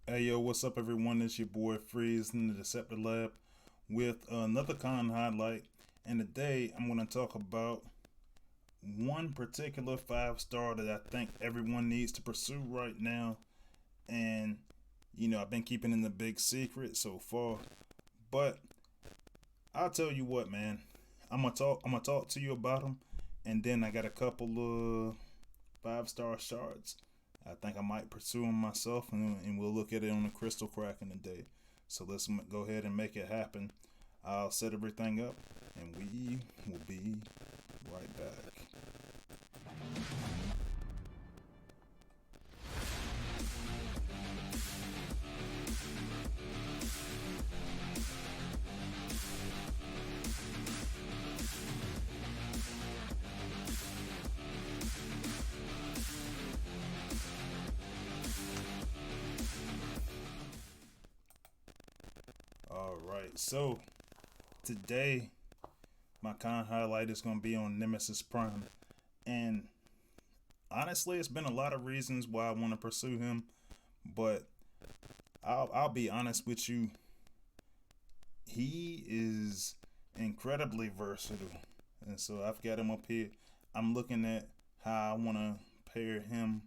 Hey yo, what's up everyone? It's your boy Freeze in the Deceptor Lab with another con highlight. And today I'm going to talk about one particular 5 star that I think everyone needs to pursue right now. And I've been keeping in the big secret so far, but I'll tell you what, man. I'm gonna talk to you about them, and then I got a couple of 5 star shards. I think I might pursue them myself, and we'll look at it on the crystal crack in the day. So let's go ahead and make it happen. I'll set everything up, and we will be right back. All right, so today my con highlight is going to be on Nemesis Prime, and honestly, it's been a lot of reasons why I want to pursue him, but I'll be honest with you. He is incredibly versatile, and so I've got him up here. I'm looking at how I want to pair him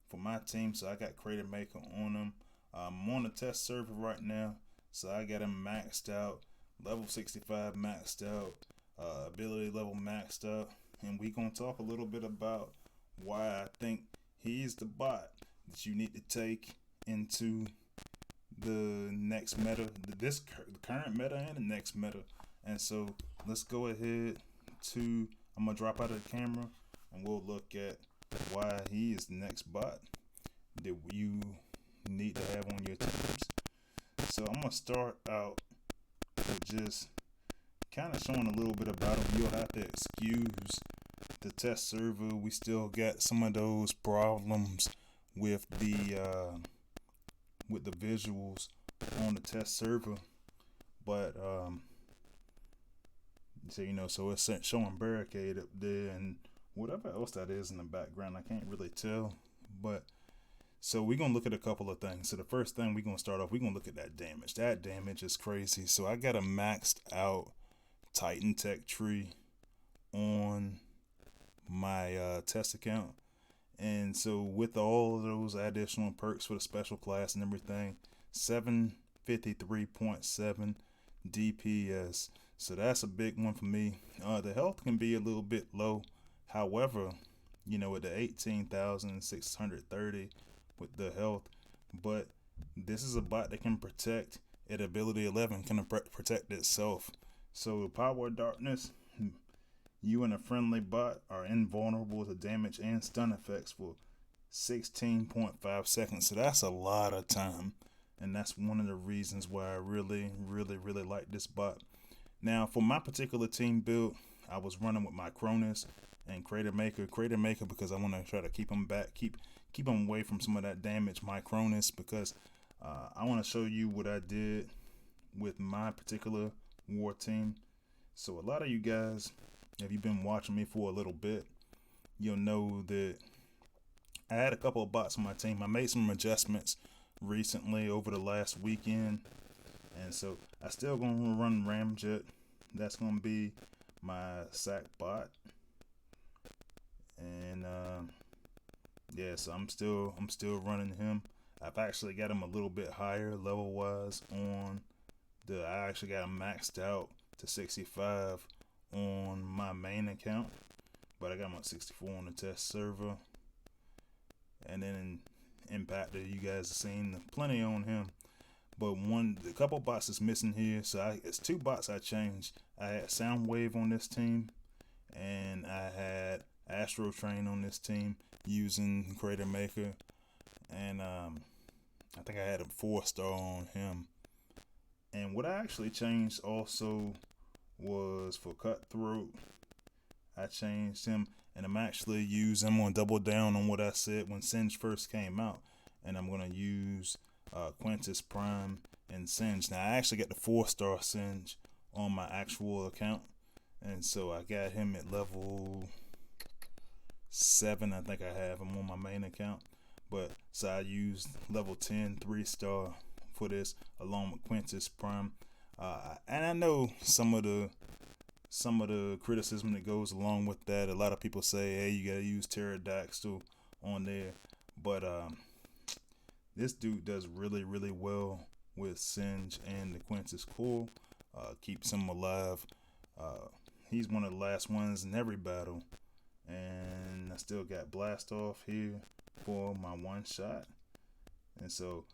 for my team. So I got Creator Maker on him. I'm on the test server right now, so I got him maxed out, level 65 maxed out, ability level maxed out, and we gonna talk a little bit about why I think he's the bot that you need to take into the next meta, the current meta and the next meta. And so let's go ahead to. I'm gonna drop out of the camera and we'll look at why he is the next bot that you need to have on your teams. So I'm gonna start out with just kind of showing a little bit about him. You'll have to excuse the test server. We still got some of those problems with the visuals on the test server, but so it's showing barricade up there and whatever else that is in the background. I can't really tell, but so we're gonna look at a couple of things. So the first thing we're gonna start off, we're gonna look at that damage. That damage is crazy. So I got a maxed out Titan Tech tree on my test account. And so with all of those additional perks for the special class and everything, 753.7 DPS. So that's a big one for me. The health can be a little bit low. However, with the 18,630 with the health, but this is a bot that can protect at ability 11, can protect itself. So power of darkness, you and a friendly bot are invulnerable to damage and stun effects for 16.5 seconds. So that's a lot of time. And that's one of the reasons why I really, really, really like this bot. Now, for my particular team build, I was running with my Cronus and Creator Maker. Creator Maker because I want to try to keep him back, keep him away from some of that damage. My Cronus because I want to show you what I did with my particular war team. So a lot of you guys, if you've been watching me for a little bit, you'll know that I had a couple of bots on my team. I made some adjustments recently over the last weekend, and so I still gonna run Ramjet. That's gonna be my sack bot, and so I'm still running him. I've actually got him a little bit higher level wise on the. I actually got him maxed out to 65 on my main account, but I got him at 64 on the test server. And then in Impactor, you guys have seen plenty on him. But a couple bots is missing here, so it's 2 bots I changed. I had Soundwave on this team, and I had Astro Train on this team using Creator Maker, and I think I had a 4-star on him. And what I actually changed also was for Cutthroat. I changed him, and I'm actually going to double down on what I said when Singe first came out, and I'm going to use Nemesis Prime and Singe. Now I actually got the 4-star Singe on my actual account, and so I got him at level 7. I think I have him on my main account, but So I used level 10 3-star for this along with Nemesis Prime. And I know some of the criticism that goes along with that. A lot of people say, hey, you gotta use pterodactyl on there, but this dude does really, really well with Singe and the Quintus core. Keeps him alive. He's one of the last ones in every battle, and I still got blast off here for my one shot. And so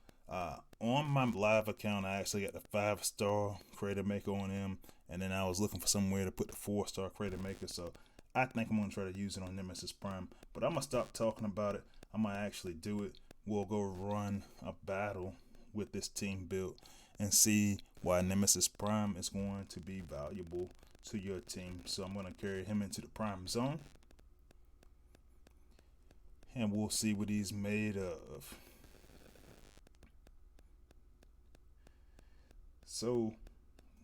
on my live account, I actually got the 5-star creator maker on him, and then I was looking for somewhere to put the 4-star creator maker. So I think I'm gonna try to use it on Nemesis Prime, but I'm gonna stop talking about it. I'm gonna actually do it. We'll go run a battle with this team build and see why Nemesis Prime is going to be valuable to your team. So I'm gonna carry him into the Prime Zone, and we'll see what he's made of. So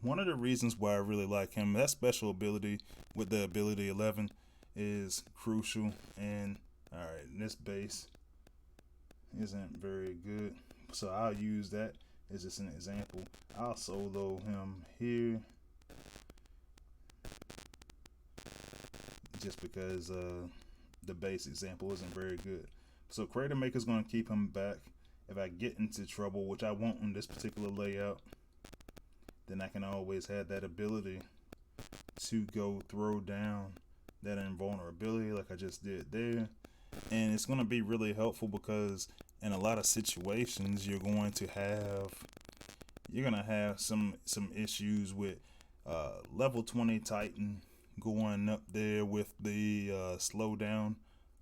one of the reasons why I really like him, that special ability with the ability 11 is crucial. And alright, this base isn't very good, so I'll use that as just an example. I'll solo him here just because the base example isn't very good. So creator maker is going to keep him back. If I get into trouble, which I won't in this particular layout, then I can always have that ability to go throw down that invulnerability like I just did there. And it's going to be really helpful because in a lot of situations you're going to have some issues with level 20 Titan going up there with the slowdown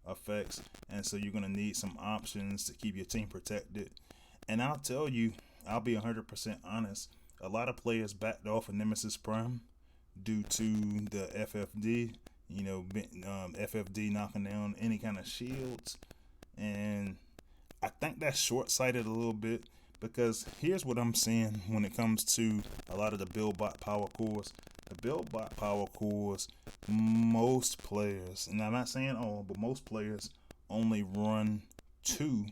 effects, and so you're going to need some options to keep your team protected. And I'll tell you, I'll be 100% honest, a lot of players backed off of Nemesis Prime due to the FFD, FFD knocking down any kind of shields. And I think that's short-sighted a little bit, because here's what I'm seeing when it comes to a lot of the BuildBot power cores. The BuildBot power cores, most players, and I'm not saying all, but most players only run 2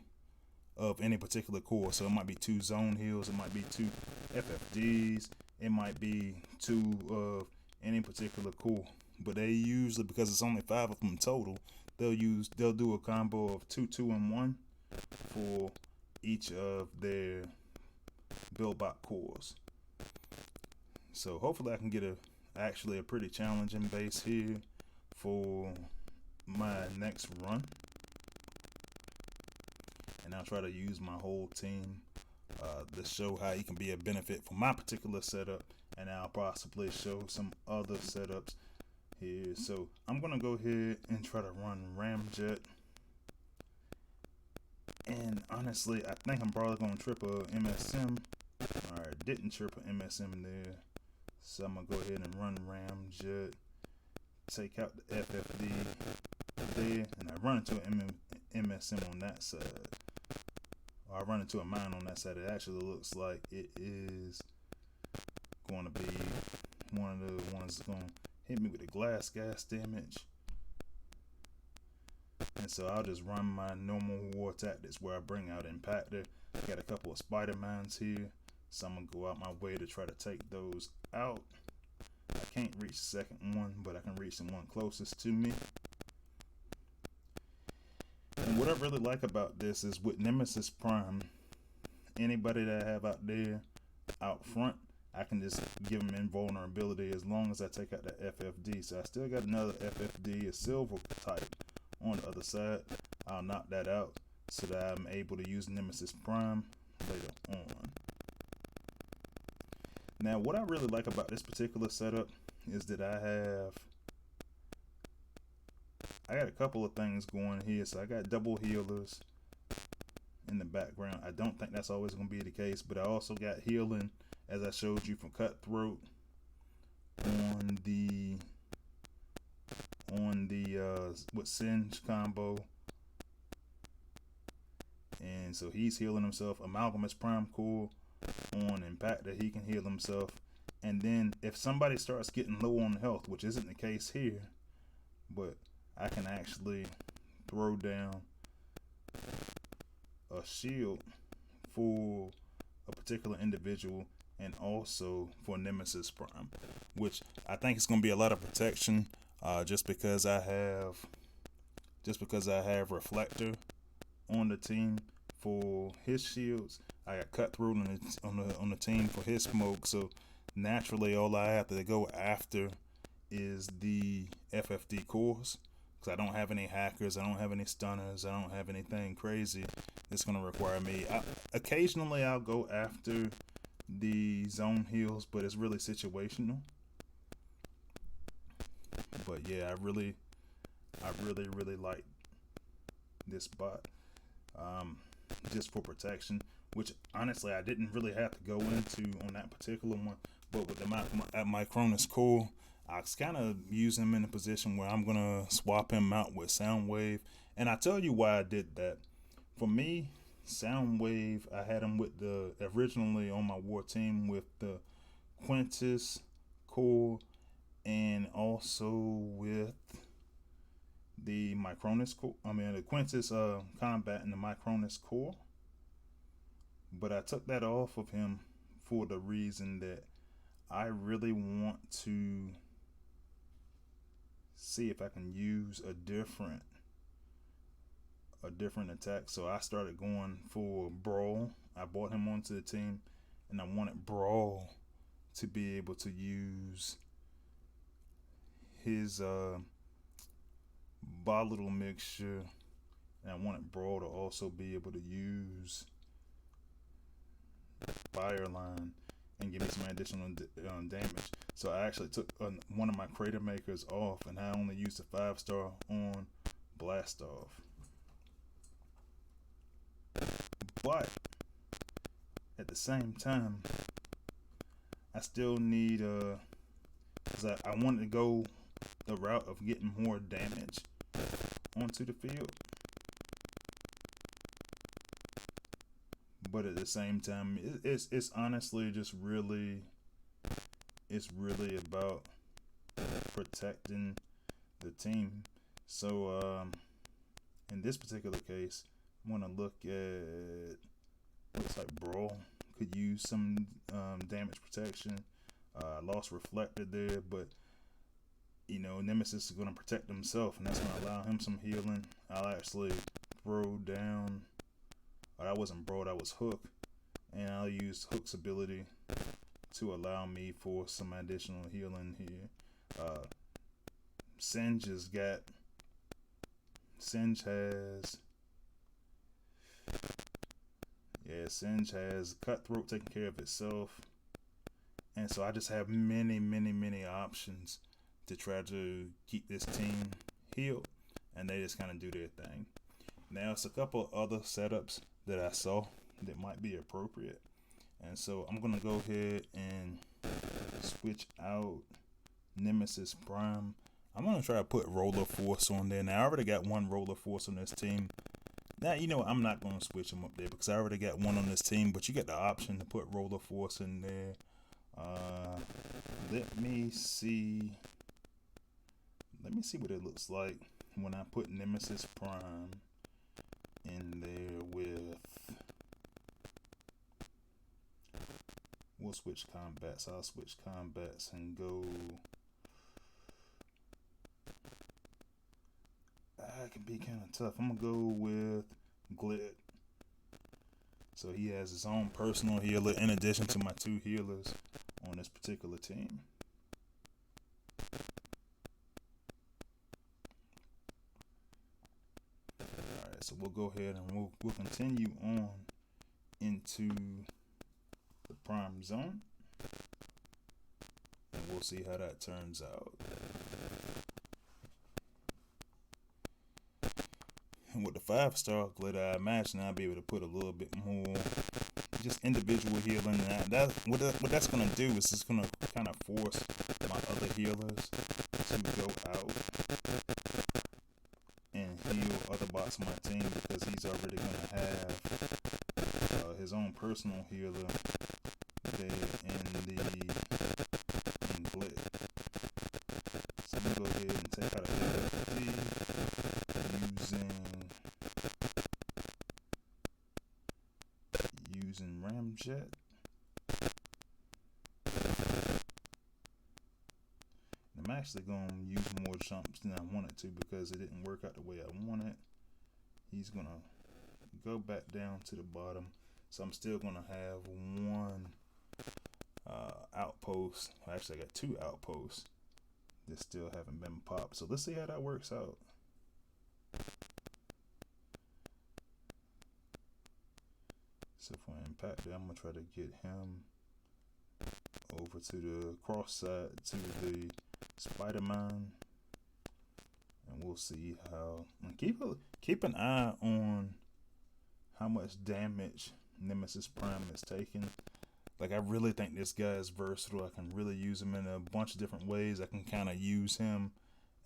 of any particular core. So it might be 2 zone heals, it might be 2 FFDs, it might be 2 of any particular core. But they usually, because it's only 5 of them total, they'll do a combo of 2, 2, and 1 for each of their BuildBot cores. So hopefully I can get actually a pretty challenging base here for my next run. And I'll try to use my whole team to show how he can be a benefit for my particular setup, and I'll possibly show some other setups here. So I'm gonna go ahead and try to run Ramjet, and honestly I think I'm probably gonna trip a MSM. Alright, didn't trip a MSM there, so I'm gonna go ahead and run Ramjet, take out the FFD there, and I run into an MSM on that side. I run into a mine on that side. It actually looks like it is going to be one of the ones that's going to hit me with the glass gas damage. And so I'll just run my normal war tactics where I bring out Impactor. I got a couple of spider mines here, so I'm going to go out my way to try to take those out. I can't reach the second one, but I can reach the one closest to me. And what I really like about this is with Nemesis Prime, anybody that I have out there out front, I can just give them invulnerability as long as I take out the FFD. So I still got another FFD, a silver type, on the other side. I'll knock that out so that I'm able to use Nemesis Prime later on. Now what I really like about this particular setup is that I got a couple of things going here. So I got double healers in the background. I don't think that's always going to be the case, but I also got healing, as I showed you, from Cutthroat on the with Singe combo. And so he's healing himself. Amalgamous Prime Core on Impactor, he can heal himself. And then if somebody starts getting low on health, which isn't the case here, but I can actually throw down a shield for a particular individual and also for Nemesis Prime, which I think it's going to be a lot of protection. Just because I have Reflector on the team for his shields. I got Cutthroat on the team for his smoke. So naturally, all I have to go after is the FFD cores, because I don't have any hackers, I don't have any stunners, I don't have anything crazy that's going to require me. Occasionally I'll go after the zone heals, but it's really situational. But yeah, I really like this bot, just for protection, which honestly I didn't really have to go into on that particular one. But with my Cronus core, I was kind of using him in a position where I'm gonna swap him out with Soundwave, and I tell you why I did that. For me, Soundwave, I had him with originally on my war team with the Quintus core, and also with the Micronus core. The Quintus combat and the Micronus core. But I took that off of him for the reason that I really want to see if I can use a different attack. So I started going for Brawl. I brought him onto the team, and I wanted Brawl to be able to use his volatile mixture, and I wanted Brawl to also be able to use Fireline and give me some additional damage. So I actually took one of my Crater Makers off, and I only used a 5-star on Blastoff. But at the same time, I still need because I wanted to go the route of getting more damage onto the field. But at the same time, it's honestly just really about protecting the team. So in this particular case, I'm gonna look at, looks like Brawl could use some damage protection. I lost Reflector there, but Nemesis is gonna protect himself, and that's gonna allow him some healing. I'll actually throw down. That wasn't Brawl, that was Hook, and I'll use Hook's ability to allow me for some additional healing here. Singe has Cutthroat taking care of itself, and so I just have many options to try to keep this team healed, and they just kind of do their thing. Now it's a couple of other setups that I saw that might be appropriate, and so I'm gonna go ahead and switch out Nemesis Prime. I'm gonna try to put Roller Force on there. Now I already got one Roller Force on this team. Now I'm not gonna switch them up there because I already got one on this team, but you get the option to put Roller Force in there. Let me see what it looks like when I put Nemesis Prime in there with, we'll switch combats. I'll switch combats and go, it can be kind of tough. I'm gonna go with Glit. So he has his own personal healer in addition to my 2 healers on this particular team. Alright, so we'll go ahead and we'll continue on into the Prime Zone, and we'll see how that turns out. And with the 5-star glitter, I imagine I'll be able to put a little bit more just individual healing. What that's gonna do is it's gonna kind of force my other healers to go out and heal other bots on my team, because he's already gonna have his own personal healer there in Glit. So I'm gonna go ahead and take out a FFD using Ramjet. I'm actually going to use more jumps than I wanted to because it didn't work out the way I wanted. He's going to go back down to the bottom. So I'm still going to have one outpost. Actually, I got two outposts that still haven't been popped. So let's see how that works out. So for Impactor, I'm going to try to get him over to the cross side to the Spider-Man. And we'll see how. And keep an eye on how much damage Nemesis Prime is taking. Like, I really think this guy is versatile. I can really use him in a bunch of different ways. I can kind of use him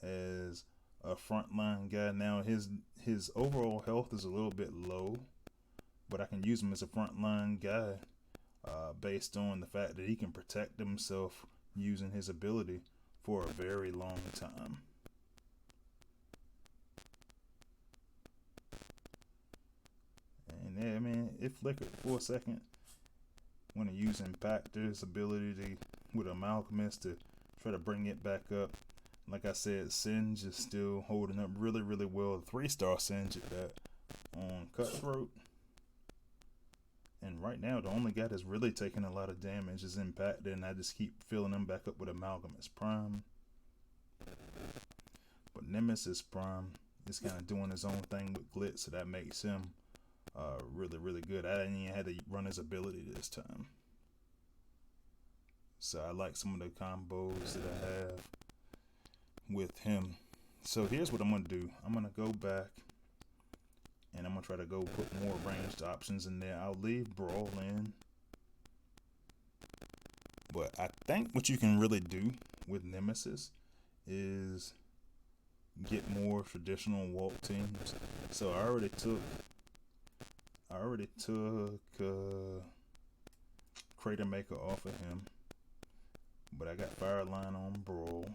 as a frontline guy. Now, his overall health is a little bit low, but I can use him as a frontline guy based on the fact that he can protect himself using his ability for a very long time. And yeah, I mean, it flickered for a second. Want to use Impactor's ability with Amalgamist to try to bring it back up. Like I said, Singe is still holding up really, really well. 3-star Singe at that on Cutthroat. And right now, the only guy that's really taking a lot of damage is Impactor, and I just keep filling him back up with Amalgamist Prime. But Nemesis Prime is kind of doing his own thing with Glitz, so that makes him really, really good. I didn't even have to run his ability this time. So I like some of the combos that I have with him. So here's what I'm going to do. I'm going to go back and I'm going to try to go put more ranged options in there. I'll leave Brawl in. But I think what you can really do with Nemesis is get more traditional walk teams. So I already took Crater Maker off of him, but I got Fireline on Brawl,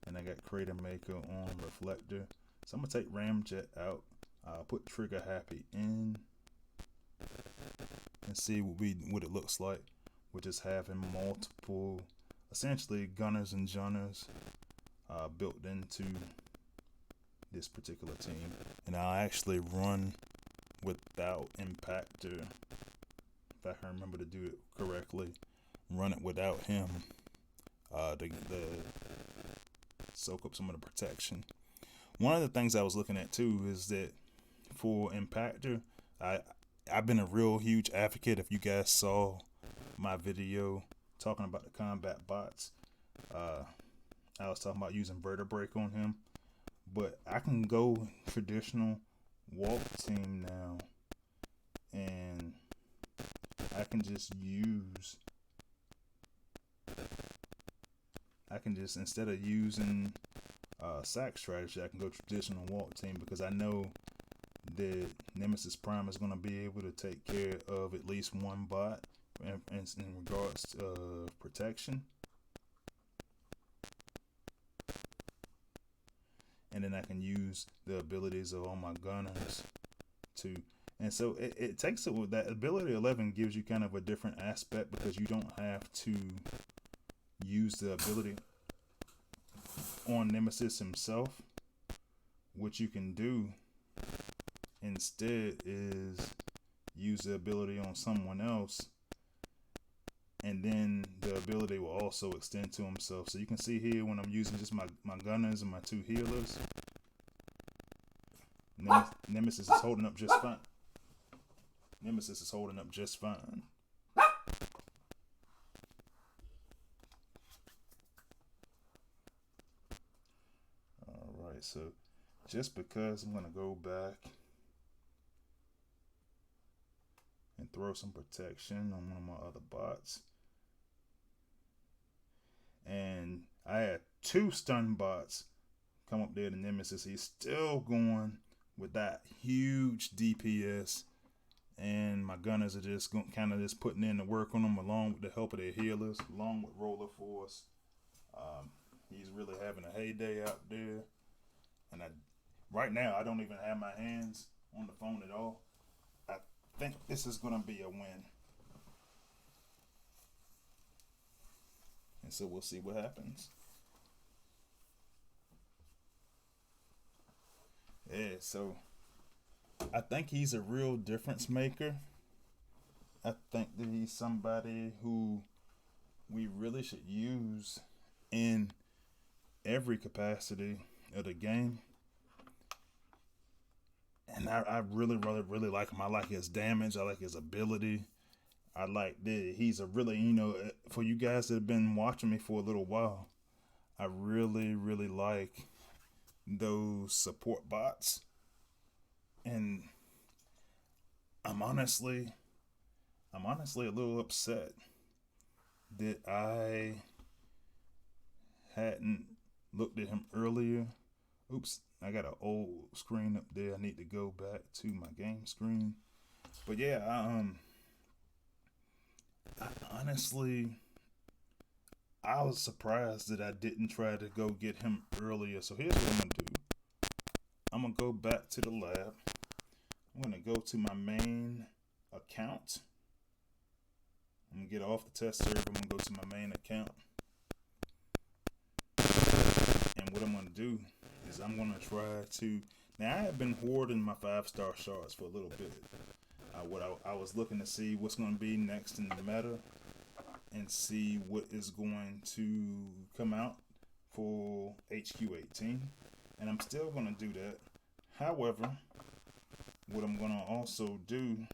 and I got Crater Maker on Reflector. So I'm gonna take Ramjet out. I'll put Trigger Happy in and see what it looks like. We're just having multiple, essentially gunners and junners built into this particular team, and I'll actually run without Impactor, if I can remember to do it correctly. Run it without him to soak up some of the protection. One of the things I was looking at too is that for Impactor, I've been a real huge advocate. If you guys saw my video talking about the combat bots, I was talking about using Vertebrake on him, but I can go traditional walk team now, and I can just instead of using sack strategy, I can go traditional walk team because I know that Nemesis Prime is going to be able to take care of at least one bot in regards to protection. And then I can use the abilities of all my gunners too. And so it takes it with that ability 11 gives you kind of a different aspect because you don't have to use the ability on Nemesis himself. What you can do instead is use the ability on someone else, and then the ability will also extend to himself. So you can see here when I'm using just my gunners and my two healers, Nemesis is holding up just fine. Nemesis is holding up just fine. Alright, so just because I'm going to go back and throw some protection on one of my other bots. And I had 2 stun bots come up there to Nemesis. He's still going with that huge DPS. And my gunners are just kind of just putting in the work on them along with the help of their healers, along with Roller Force. He's really having a heyday out there. And right now, I don't even have my hands on the phone at all. I think this is gonna be a win, and so we'll see what happens. Yeah, so I think he's a real difference maker. I think that he's somebody who we really should use in every capacity of the game. And I really, really, really like him. I like his damage. I like his ability. I like that he's a really, for you guys that have been watching me for a little while, I really, really like those support bots. And I'm honestly, a little upset that I hadn't looked at him earlier. Oops, I got an old screen up there. I need to go back to my game screen. But yeah, I honestly, I was surprised that I didn't try to go get him earlier. So here's what I'm gonna do. I'm gonna go back to the lab. I'm gonna go to my main account. I'm gonna get off the test server. I'm gonna go to my main account. And what I'm gonna do is I'm gonna try to. Now I have been hoarding my 5-star shards for a little bit. I was looking to see what's gonna be next in the meta, and see what is going to come out for HQ18, and I'm still gonna do that. However, what I'm gonna also do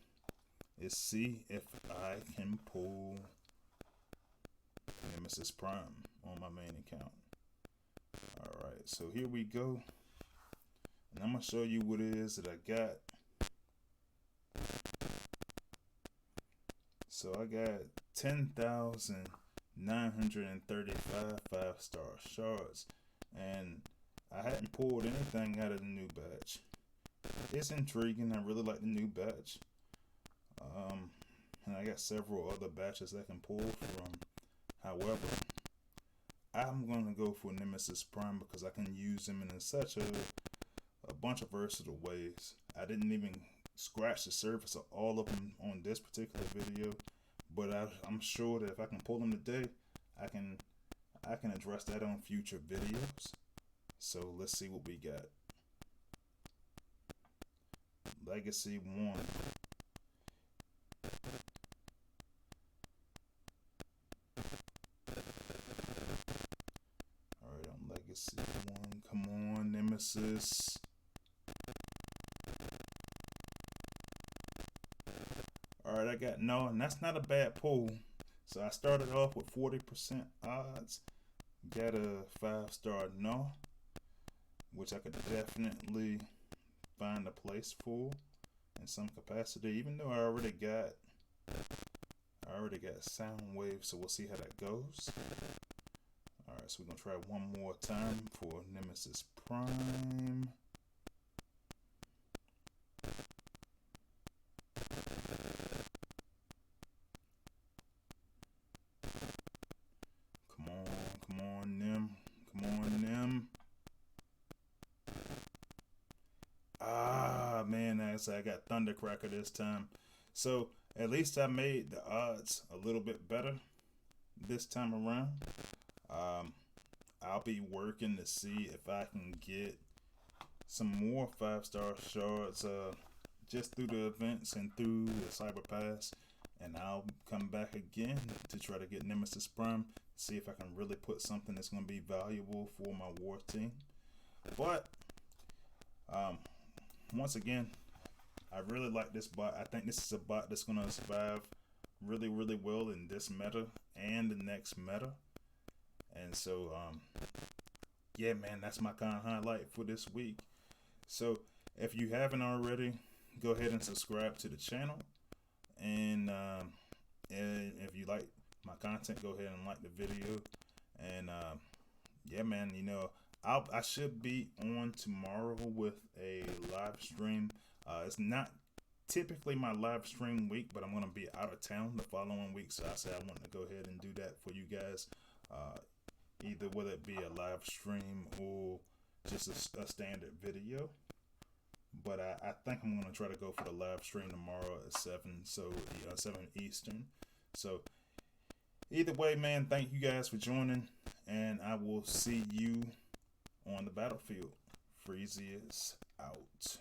is see if I can pull Nemesis Prime on my main account. Alright, so here we go. And I'm going to show you what it is that I got. So I got 10,935 5-star shards. And I hadn't pulled anything out of the new batch. It's intriguing. I really like the new batch. And I got several other batches I can pull from. However, I'm going to go for Nemesis Prime because I can use him in such a bunch of versatile ways. I didn't even scratch the surface of all of them on this particular video, but I'm sure that if I can pull them today, I can address that on future videos. So let's see what we got. Legacy 1. Alright, on Legacy 1. Come on, Nemesis. Alright, I got no, and that's not a bad pull. So I started off with 40% odds. Got a 5-star no, which I could definitely find a place for in some capacity, even though I already got sound wave, so we'll see how that goes. Alright, so we're gonna try one more time for Nemesis Prime. Come on, Nem. Ah, man, I got Thundercracker this time. So at least I made the odds a little bit better this time around. I'll be working to see if I can get some more 5-star shards just through the events and through the Cyber Pass. And I'll come back again to try to get Nemesis Prime, see if I can really put something that's going to be valuable for my war team. But once again, I really like this bot. I think this is a bot that's going to survive really, really well in this meta and the next meta. And so, yeah, man, that's my kind of highlight for this week. So if you haven't already, go ahead and subscribe to the channel. And if you like my content, go ahead and like the video. And yeah, man, I should be on tomorrow with a live stream. It's not typically my live stream week, but I'm going to be out of town the following week. So I said I want to go ahead and do that for you guys. Either whether it be a live stream or just a standard video. But I think I'm gonna try to go for the live stream tomorrow at 7, so 7 Eastern. So either way, man, thank you guys for joining, and I will see you on the battlefield. Freezy is out.